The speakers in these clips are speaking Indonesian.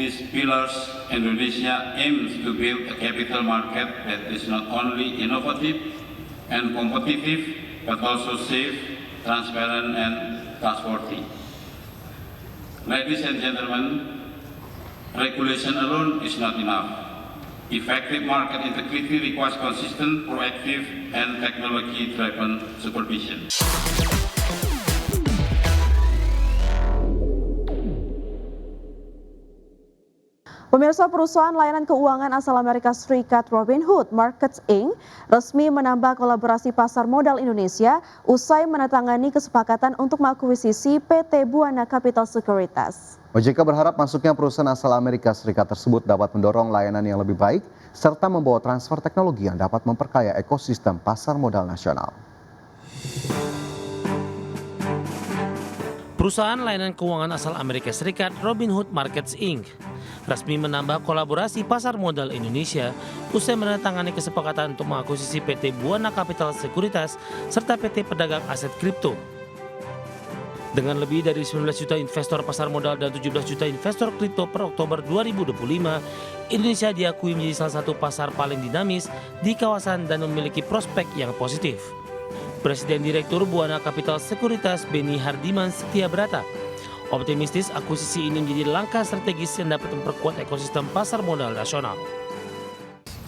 these pillars, Indonesia aims to build a capital market that is not only innovative and competitive, but also safe, transparent, and trustworthy. Ladies and gentlemen, regulation alone is not enough. Effective market integrity requires consistent, proactive, and technology-driven supervision. Pemirsa, perusahaan layanan keuangan asal Amerika Serikat Robinhood Markets Inc. resmi menambah kolaborasi pasar modal Indonesia usai menandatangani kesepakatan untuk mengakuisisi PT Buana Capital Securities. OJK berharap masuknya perusahaan asal Amerika Serikat tersebut dapat mendorong layanan yang lebih baik serta membawa transfer teknologi yang dapat memperkaya ekosistem pasar modal nasional. Perusahaan layanan keuangan asal Amerika Serikat Robinhood Markets Inc. resmi menambah kolaborasi pasar modal Indonesia usai menandatangani kesepakatan untuk mengakuisisi PT Buana Capital Securities serta PT Pedagang Aset Kripto. Dengan lebih dari 19 juta investor pasar modal dan 17 juta investor kripto per Oktober 2025, Indonesia diakui menjadi salah satu pasar paling dinamis di kawasan dan memiliki prospek yang positif. Presiden Direktur Buana Capital Securities Beni Hardiman Setiabrata optimistis akuisisi ini menjadi langkah strategis yang dapat memperkuat ekosistem pasar modal nasional.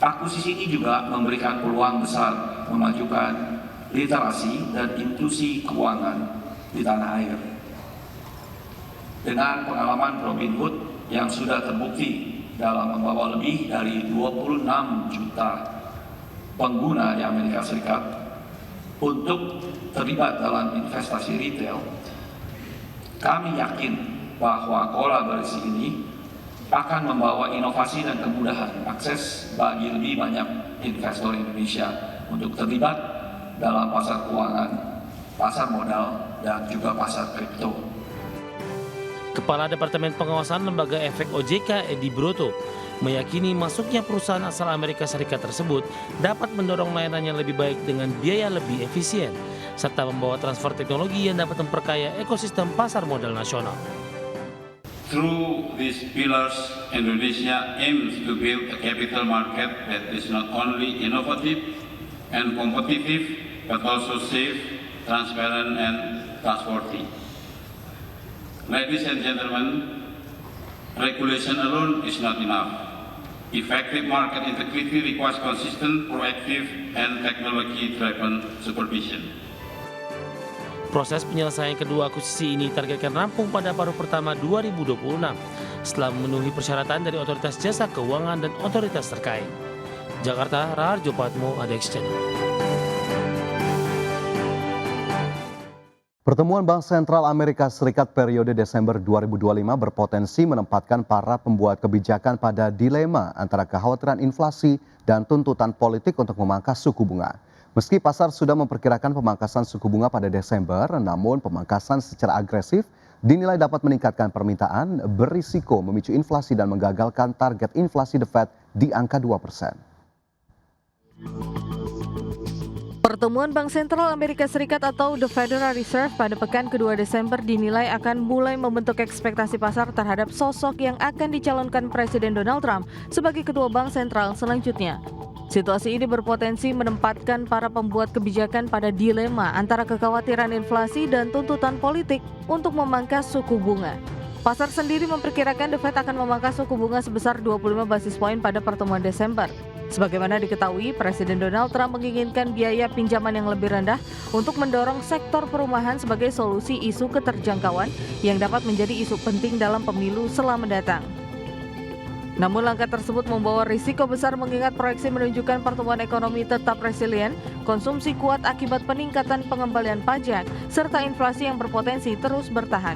Akuisisi ini juga memberikan peluang besar memajukan literasi dan inklusi keuangan di tanah air. Dengan pengalaman Robinhood yang sudah terbukti dalam membawa lebih dari 26 juta pengguna di Amerika Serikat untuk terlibat dalam investasi retail, kami yakin bahwa kolaborasi ini akan membawa inovasi dan kemudahan akses bagi lebih banyak investor Indonesia untuk terlibat dalam pasar keuangan, pasar modal, dan juga pasar kripto. Kepala Departemen Pengawasan Lembaga Efek OJK Edi Broto meyakini masuknya perusahaan asal Amerika Serikat tersebut dapat mendorong layanan yang lebih baik dengan biaya lebih efisien, serta membawa transfer teknologi yang dapat memperkaya ekosistem pasar modal nasional. Through these pillars, Indonesia aims to build a capital market that is not only innovative and competitive, but also safe, transparent, and trustworthy. Ladies and gentlemen, regulation alone is not enough. Effective market integrity requires consistent, proactive, and technology-driven supervision. Proses penyelesaian kedua akuisisi ini targetkan rampung pada paruh pertama 2026 setelah memenuhi persyaratan dari Otoritas Jasa Keuangan dan otoritas terkait. Jakarta, Raharjo Patmo, ADX Channel. Pertemuan Bank Sentral Amerika Serikat periode Desember 2025 berpotensi menempatkan para pembuat kebijakan pada dilema antara kekhawatiran inflasi dan tuntutan politik untuk memangkas suku bunga. Meski pasar sudah memperkirakan pemangkasan suku bunga pada Desember, namun pemangkasan secara agresif dinilai dapat meningkatkan permintaan, berisiko memicu inflasi dan menggagalkan target inflasi The Fed di angka 2%. Pertemuan Bank Sentral Amerika Serikat atau The Federal Reserve pada pekan kedua Desember dinilai akan mulai membentuk ekspektasi pasar terhadap sosok yang akan dicalonkan Presiden Donald Trump sebagai ketua bank sentral selanjutnya. Situasi ini berpotensi menempatkan para pembuat kebijakan pada dilema antara kekhawatiran inflasi dan tuntutan politik untuk memangkas suku bunga. Pasar sendiri memperkirakan The Fed akan memangkas suku bunga sebesar 25 basis poin pada pertemuan Desember. Sebagaimana diketahui, Presiden Donald Trump menginginkan biaya pinjaman yang lebih rendah untuk mendorong sektor perumahan sebagai solusi isu keterjangkauan yang dapat menjadi isu penting dalam pemilu setelah mendatang. Namun langkah tersebut membawa risiko besar mengingat proyeksi menunjukkan pertumbuhan ekonomi tetap resilient, konsumsi kuat akibat peningkatan pengembalian pajak, serta inflasi yang berpotensi terus bertahan.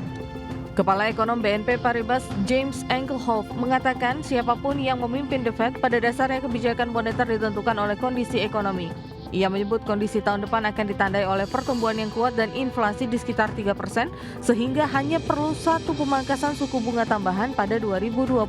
Kepala Ekonom BNP Paribas James Engelhoff mengatakan siapapun yang memimpin The Fed pada dasarnya kebijakan moneter ditentukan oleh kondisi ekonomi. Ia menyebut kondisi tahun depan akan ditandai oleh pertumbuhan yang kuat dan inflasi di sekitar 3%, sehingga hanya perlu satu pemangkasan suku bunga tambahan pada 2026.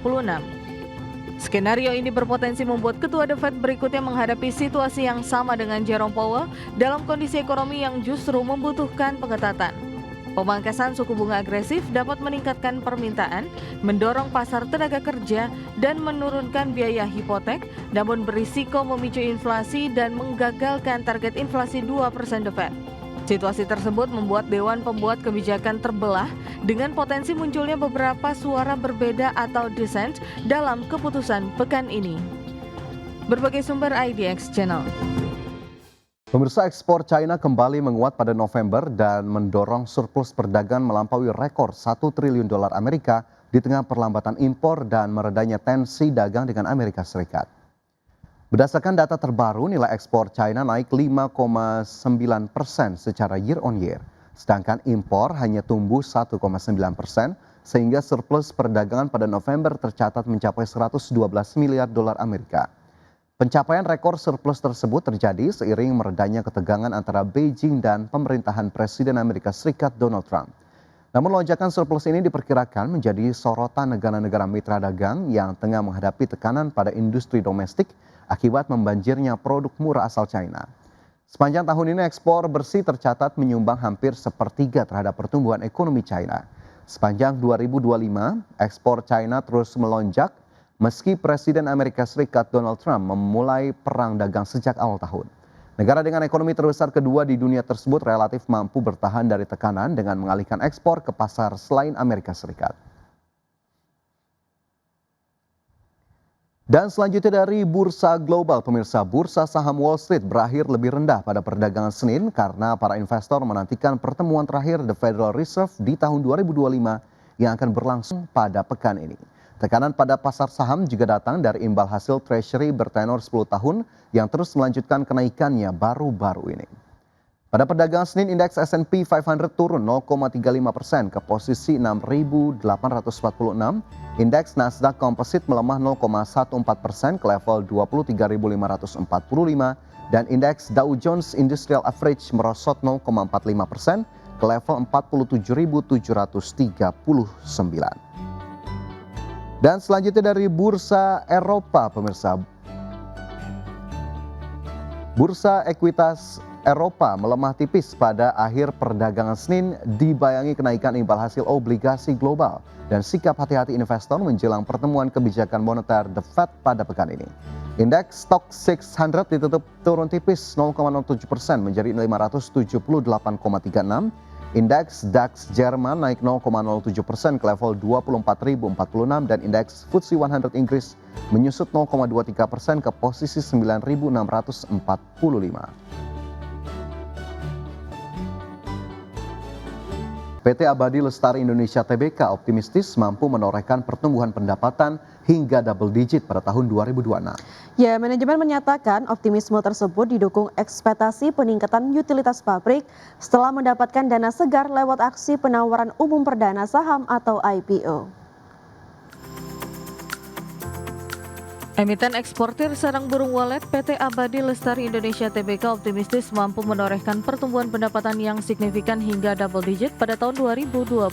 Skenario ini berpotensi membuat ketua The Fed berikutnya menghadapi situasi yang sama dengan Jerome Powell dalam kondisi ekonomi yang justru membutuhkan pengetatan. Pemangkasan suku bunga agresif dapat meningkatkan permintaan, mendorong pasar tenaga kerja, dan menurunkan biaya hipotek, namun berisiko memicu inflasi dan menggagalkan target inflasi 2% The Fed. Situasi tersebut membuat Dewan Pembuat Kebijakan terbelah dengan potensi munculnya beberapa suara berbeda atau dissent dalam keputusan pekan ini. Berbagai sumber IDX Channel. Pemirsa, ekspor China kembali menguat pada November dan mendorong surplus perdagangan melampaui rekor 1 triliun dolar Amerika di tengah perlambatan impor dan meredanya tensi dagang dengan Amerika Serikat. Berdasarkan data terbaru, nilai ekspor China naik 5,9% secara year on year, sedangkan impor hanya tumbuh 1,9%, sehingga surplus perdagangan pada November tercatat mencapai 112 miliar dolar Amerika. Pencapaian rekor surplus tersebut terjadi seiring meredanya ketegangan antara Beijing dan pemerintahan Presiden Amerika Serikat Donald Trump. Namun lonjakan surplus ini diperkirakan menjadi sorotan negara-negara mitra dagang yang tengah menghadapi tekanan pada industri domestik akibat membanjirnya produk murah asal China. Sepanjang tahun ini ekspor bersih tercatat menyumbang hampir sepertiga terhadap pertumbuhan ekonomi China. Sepanjang 2025, ekspor China terus melonjak meski Presiden Amerika Serikat Donald Trump memulai perang dagang sejak awal tahun. Negara dengan ekonomi terbesar kedua di dunia tersebut relatif mampu bertahan dari tekanan dengan mengalihkan ekspor ke pasar selain Amerika Serikat. Dan selanjutnya dari bursa global, pemirsa, bursa saham Wall Street berakhir lebih rendah pada perdagangan Senin karena para investor menantikan pertemuan terakhir The Federal Reserve di tahun 2025 yang akan berlangsung pada pekan ini. Tekanan pada pasar saham juga datang dari imbal hasil Treasury bertenor 10 tahun yang terus melanjutkan kenaikannya baru-baru ini. Pada perdagangan Senin, indeks S&P 500 turun 0,35% ke posisi 6.846, indeks Nasdaq Composite melemah 0,14% ke level 23.545, dan indeks Dow Jones Industrial Average merosot 0,45% ke level 47.739. Dan selanjutnya dari bursa Eropa, pemirsa. Bursa ekuitas Eropa melemah tipis pada akhir perdagangan Senin dibayangi kenaikan imbal hasil obligasi global dan sikap hati-hati investor menjelang pertemuan kebijakan moneter The Fed pada pekan ini. Indeks Stoxx 600 ditutup turun tipis 0,07% menjadi 578,36. Indeks DAX Jerman naik 0,07% ke level 24.046 dan indeks FTSE 100 Inggris menyusut 0,23% ke posisi 9.645. PT Abadi Lestari Indonesia Tbk optimistis mampu menorehkan pertumbuhan pendapatan hingga double digit pada tahun 2026. Ya, manajemen menyatakan optimisme tersebut didukung ekspektasi peningkatan utilitas pabrik setelah mendapatkan dana segar lewat aksi penawaran umum perdana saham atau IPO. Emiten eksportir sarang burung walet PT Abadi Lestari Indonesia Tbk optimistis mampu menorehkan pertumbuhan pendapatan yang signifikan hingga double digit pada tahun 2026.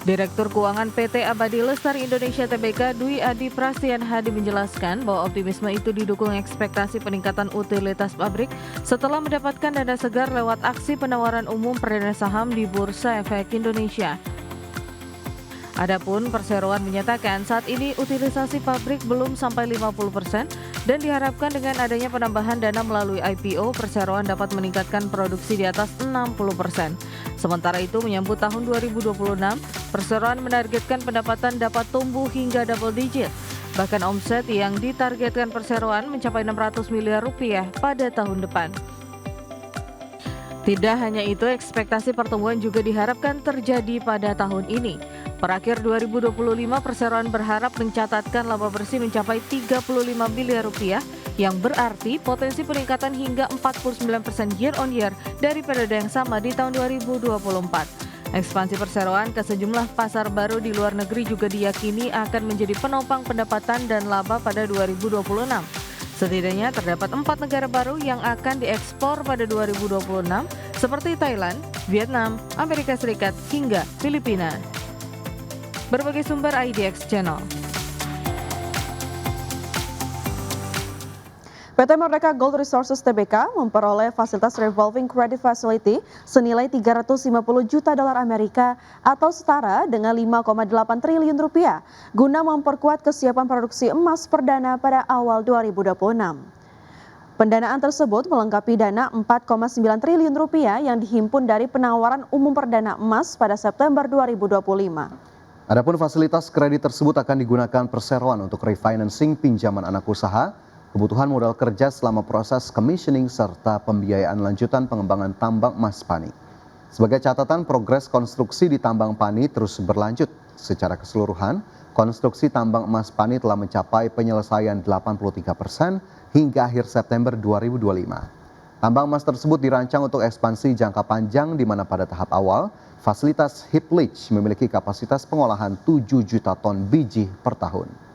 Direktur Keuangan PT Abadi Lestari Indonesia Tbk Dwi Adi Prastian Hadi menjelaskan bahwa optimisme itu didukung ekspektasi peningkatan utilitas pabrik setelah mendapatkan dana segar lewat aksi penawaran umum perdana saham di Bursa Efek Indonesia. Adapun perseroan menyatakan saat ini utilisasi pabrik belum sampai 50% dan diharapkan dengan adanya penambahan dana melalui IPO, perseroan dapat meningkatkan produksi di atas 60%. Sementara itu menyambut tahun 2026, perseroan menargetkan pendapatan dapat tumbuh hingga double digit. Bahkan omset yang ditargetkan perseroan mencapai 600 miliar rupiah pada tahun depan. Tidak hanya itu, ekspektasi pertumbuhan juga diharapkan terjadi pada tahun ini. Per akhir 2025, perseroan berharap mencatatkan laba bersih mencapai 35 miliar rupiah, yang berarti potensi peningkatan hingga 49% year on year dari periode yang sama di tahun 2024. Ekspansi perseroan ke sejumlah pasar baru di luar negeri juga diyakini akan menjadi penopang pendapatan dan laba pada 2026. Setidaknya terdapat 4 negara baru yang akan diekspor pada 2026 seperti Thailand, Vietnam, Amerika Serikat, hingga Filipina. Berbagai sumber IDX Channel. PT Merdeka Gold Resources Tbk memperoleh fasilitas Revolving Credit Facility senilai 350 juta dolar Amerika atau setara dengan 5,8 triliun rupiah guna memperkuat kesiapan produksi emas perdana pada awal 2026. Pendanaan tersebut melengkapi dana 4,9 triliun rupiah yang dihimpun dari penawaran umum perdana emas pada September 2025. Adapun fasilitas kredit tersebut akan digunakan perseroan untuk refinancing pinjaman anak usaha, kebutuhan modal kerja selama proses commissioning serta pembiayaan lanjutan pengembangan tambang emas Pani. Sebagai catatan, progres konstruksi di tambang Pani terus berlanjut. Secara keseluruhan, konstruksi tambang emas Pani telah mencapai penyelesaian 83% hingga akhir September 2025. Tambang emas tersebut dirancang untuk ekspansi jangka panjang di mana pada tahap awal, fasilitas heap leach memiliki kapasitas pengolahan 7 juta ton biji per tahun.